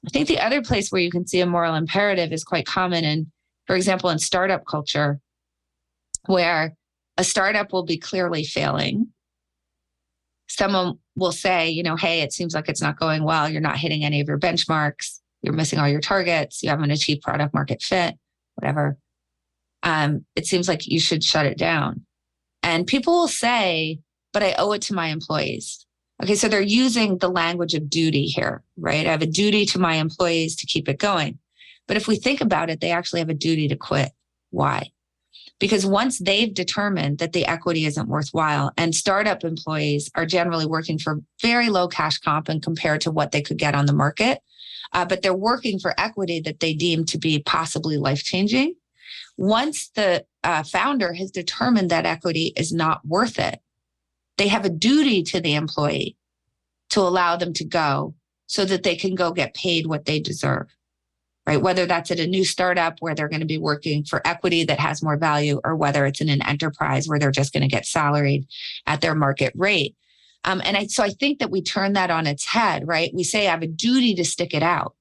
I think the other place where you can see a moral imperative is quite common in, for example, in startup culture, where a startup will be clearly failing. Someone will say, hey, it seems like it's not going well. You're not hitting any of your benchmarks. You're missing all your targets. You haven't achieved product market fit, whatever. It seems like you should shut it down. And people will say, but I owe it to my employees. Okay, so they're using the language of duty here, right? I have a duty to my employees to keep it going. But if we think about it, they actually have a duty to quit. Why? Because once they've determined that the equity isn't worthwhile, and startup employees are generally working for very low cash comp and compared to what they could get on the market, but they're working for equity that they deem to be possibly life-changing. Once the founder has determined that equity is not worth it, they have a duty to the employee to allow them to go so that they can go get paid what they deserve, right? Whether that's at a new startup where they're going to be working for equity that has more value, or whether it's in an enterprise where they're just going to get salaried at their market rate. So I think that we turn that on its head, right? We say I have a duty to stick it out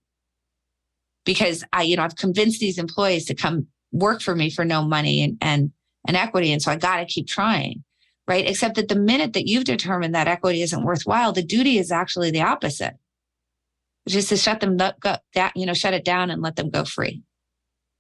because I've convinced these employees to come work for me for no money and equity. And so I got to keep trying, right? Except that the minute that you've determined that equity isn't worthwhile, the duty is actually the opposite, which is to shut it down and let them go free.